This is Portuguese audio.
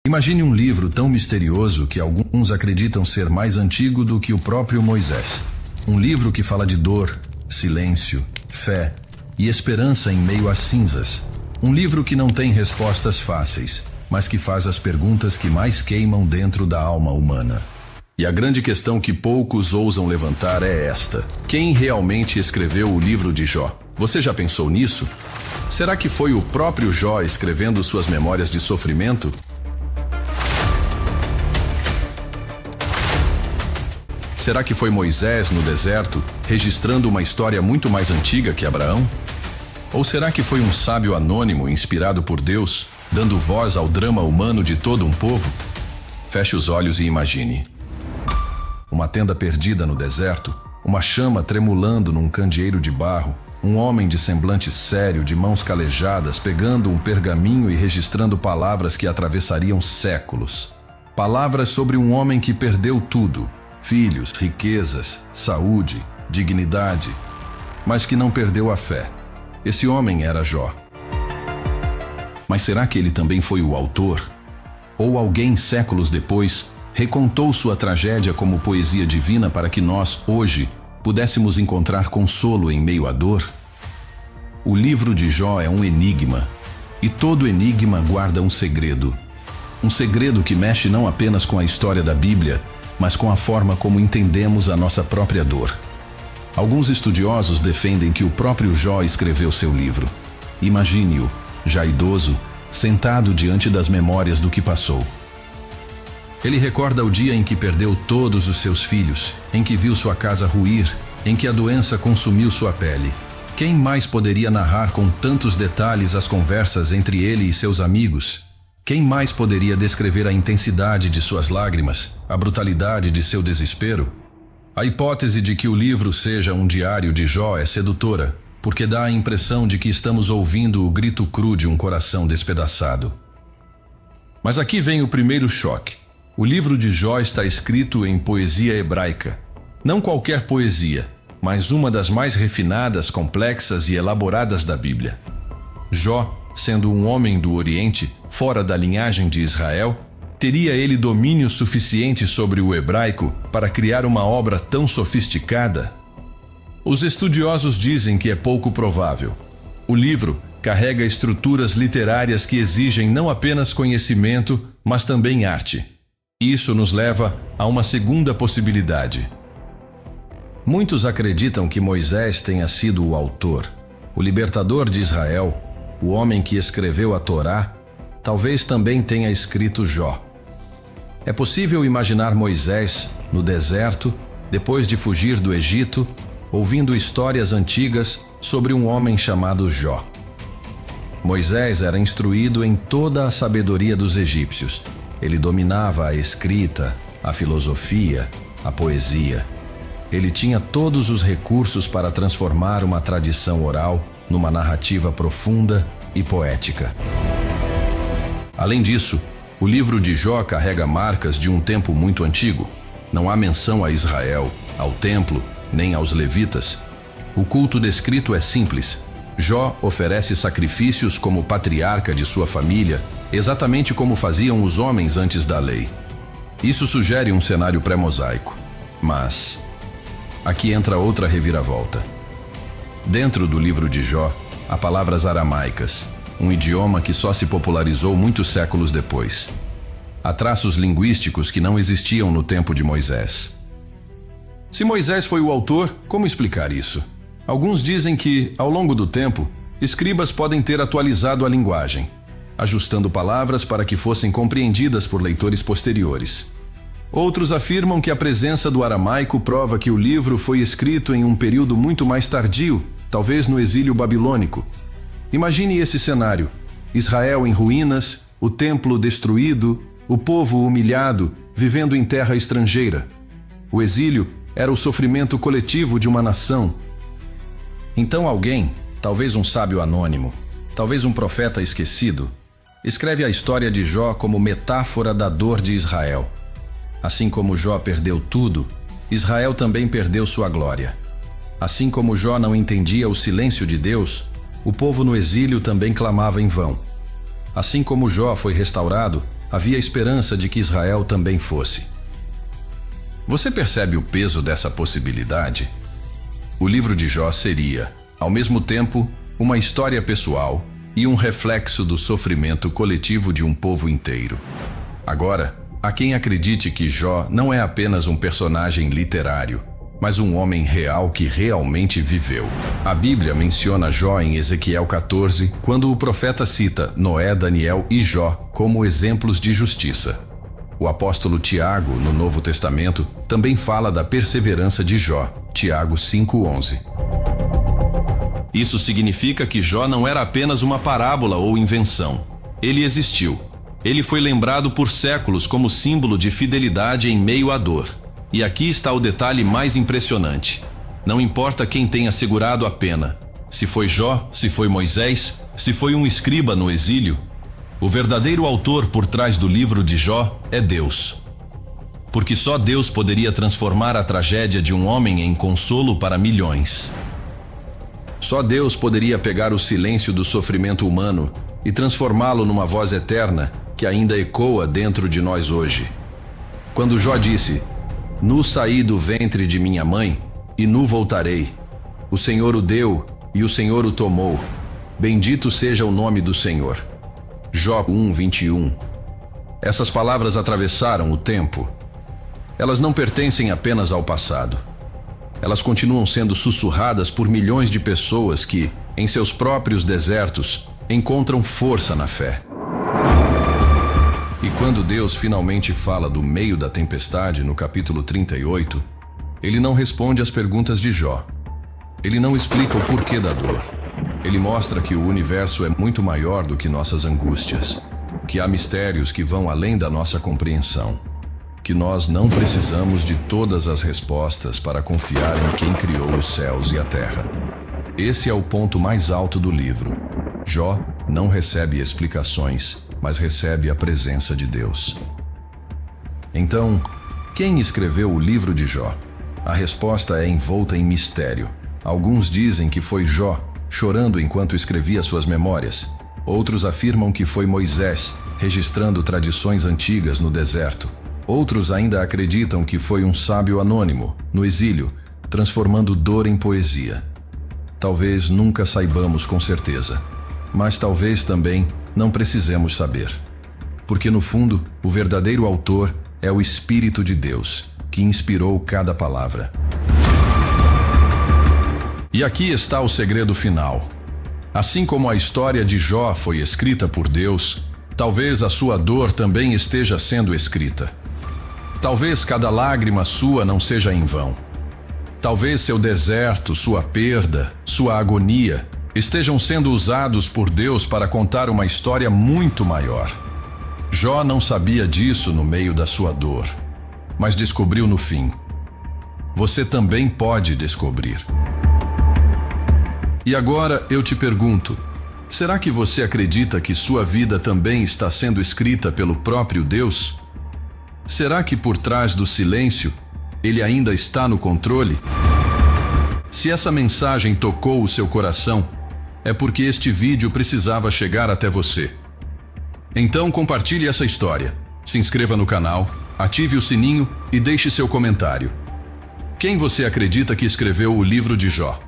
Imagine um livro tão misterioso que alguns acreditam ser mais antigo do que o próprio Moisés. Um livro que fala de dor, silêncio, fé e esperança em meio às cinzas. Um livro que não tem respostas fáceis, mas que faz as perguntas que mais queimam dentro da alma humana. E a grande questão que poucos ousam levantar é esta: quem realmente escreveu o livro de Jó? Você já pensou nisso? Será que foi o próprio Jó escrevendo suas memórias de sofrimento? Será que foi Moisés no deserto, registrando uma história muito mais antiga que Abraão? Ou será que foi um sábio anônimo inspirado por Deus, dando voz ao drama humano de todo um povo? Feche os olhos e imagine. Uma tenda perdida no deserto, uma chama tremulando num candeeiro de barro, um homem de semblante sério, de mãos calejadas, pegando um pergaminho e registrando palavras que atravessariam séculos. Palavras sobre um homem que perdeu tudo: filhos, riquezas, saúde, dignidade, mas que não perdeu a fé. Esse homem era Jó. Mas será que ele também foi o autor? Ou alguém, séculos depois, recontou sua tragédia como poesia divina para que nós, hoje, pudéssemos encontrar consolo em meio à dor? O livro de Jó é um enigma, e todo enigma guarda um segredo. Um segredo que mexe não apenas com a história da Bíblia, mas com a forma como entendemos a nossa própria dor. Alguns estudiosos defendem que o próprio Jó escreveu seu livro. Imagine-o, já idoso, sentado diante das memórias do que passou. Ele recorda o dia em que perdeu todos os seus filhos, em que viu sua casa ruir, em que a doença consumiu sua pele. Quem mais poderia narrar com tantos detalhes as conversas entre ele e seus amigos? Quem mais poderia descrever a intensidade de suas lágrimas, a brutalidade de seu desespero? A hipótese de que o livro seja um diário de Jó é sedutora, porque dá a impressão de que estamos ouvindo o grito cru de um coração despedaçado. Mas aqui vem o primeiro choque. O livro de Jó está escrito em poesia hebraica. Não qualquer poesia, mas uma das mais refinadas, complexas e elaboradas da Bíblia. Jó, sendo um homem do Oriente, fora da linhagem de Israel, teria ele domínio suficiente sobre o hebraico para criar uma obra tão sofisticada? Os estudiosos dizem que é pouco provável. O livro carrega estruturas literárias que exigem não apenas conhecimento, mas também arte. Isso nos leva a uma segunda possibilidade. Muitos acreditam que Moisés tenha sido o autor, o libertador de Israel, o homem que escreveu a Torá, talvez também tenha escrito Jó. É possível imaginar Moisés, no deserto, depois de fugir do Egito, ouvindo histórias antigas sobre um homem chamado Jó. Moisés era instruído em toda a sabedoria dos egípcios. Ele dominava a escrita, a filosofia, a poesia. Ele tinha todos os recursos para transformar uma tradição oral numa narrativa profunda e poética. Além disso, o livro de Jó carrega marcas de um tempo muito antigo. Não há menção a Israel, ao templo, nem aos levitas. O culto descrito é simples. Jó oferece sacrifícios como patriarca de sua família, exatamente como faziam os homens antes da lei. Isso sugere um cenário pré-mosaico. Mas aqui entra outra reviravolta. Dentro do livro de Jó, há palavras aramaicas, um idioma que só se popularizou muitos séculos depois. Há traços linguísticos que não existiam no tempo de Moisés. Se Moisés foi o autor, como explicar isso? Alguns dizem que, ao longo do tempo, escribas podem ter atualizado a linguagem, ajustando palavras para que fossem compreendidas por leitores posteriores. Outros afirmam que a presença do aramaico prova que o livro foi escrito em um período muito mais tardio, talvez no exílio babilônico. Imagine esse cenário: Israel em ruínas, o templo destruído, o povo humilhado, vivendo em terra estrangeira. O exílio era o sofrimento coletivo de uma nação. Então alguém, talvez um sábio anônimo, talvez um profeta esquecido, escreve a história de Jó como metáfora da dor de Israel. Assim como Jó perdeu tudo, Israel também perdeu sua glória. Assim como Jó não entendia o silêncio de Deus, o povo no exílio também clamava em vão. Assim como Jó foi restaurado, havia esperança de que Israel também fosse. Você percebe o peso dessa possibilidade? O livro de Jó seria, ao mesmo tempo, uma história pessoal e um reflexo do sofrimento coletivo de um povo inteiro. Agora, há quem acredite que Jó não é apenas um personagem literário, mas um homem real que realmente viveu. A Bíblia menciona Jó em Ezequiel 14, quando o profeta cita Noé, Daniel e Jó como exemplos de justiça. O apóstolo Tiago, no Novo Testamento, também fala da perseverança de Jó, Tiago 5:11. Isso significa que Jó não era apenas uma parábola ou invenção. Ele existiu. Ele foi lembrado por séculos como símbolo de fidelidade em meio à dor. E aqui está o detalhe mais impressionante. Não importa quem tenha segurado a pena, se foi Jó, se foi Moisés, se foi um escriba no exílio, o verdadeiro autor por trás do livro de Jó é Deus. Porque só Deus poderia transformar a tragédia de um homem em consolo para milhões. Só Deus poderia pegar o silêncio do sofrimento humano e transformá-lo numa voz eterna que ainda ecoa dentro de nós hoje. Quando Jó disse: "Nu saí do ventre de minha mãe, e nu voltarei. O Senhor o deu, e o Senhor o tomou. Bendito seja o nome do Senhor." Jó 1:21. Essas palavras atravessaram o tempo. Elas não pertencem apenas ao passado. Elas continuam sendo sussurradas por milhões de pessoas que, em seus próprios desertos, encontram força na fé. E quando Deus finalmente fala do meio da tempestade no capítulo 38, ele não responde às perguntas de Jó. Ele não explica o porquê da dor. Ele mostra que o universo é muito maior do que nossas angústias, que há mistérios que vão além da nossa compreensão, que nós não precisamos de todas as respostas para confiar em quem criou os céus e a terra. Esse é o ponto mais alto do livro. Jó não recebe explicações, mas recebe a presença de Deus. Então, quem escreveu o livro de Jó? A resposta é envolta em mistério. Alguns dizem que foi Jó, chorando enquanto escrevia suas memórias. Outros afirmam que foi Moisés, registrando tradições antigas no deserto. Outros ainda acreditam que foi um sábio anônimo, no exílio, transformando dor em poesia. Talvez nunca saibamos com certeza, mas talvez também não precisemos saber. Porque no fundo, o verdadeiro autor é o Espírito de Deus, que inspirou cada palavra. E aqui está o segredo final. Assim como a história de Jó foi escrita por Deus, talvez a sua dor também esteja sendo escrita. Talvez cada lágrima sua não seja em vão. Talvez seu deserto, sua perda, sua agonia estejam sendo usados por Deus para contar uma história muito maior. Jó não sabia disso no meio da sua dor, mas descobriu no fim. Você também pode descobrir. E agora eu te pergunto, será que você acredita que sua vida também está sendo escrita pelo próprio Deus? Será que por trás do silêncio, Ele ainda está no controle? Se essa mensagem tocou o seu coração, é porque este vídeo precisava chegar até você. Então compartilhe essa história, se inscreva no canal, ative o sininho e deixe seu comentário. Quem você acredita que escreveu o livro de Jó?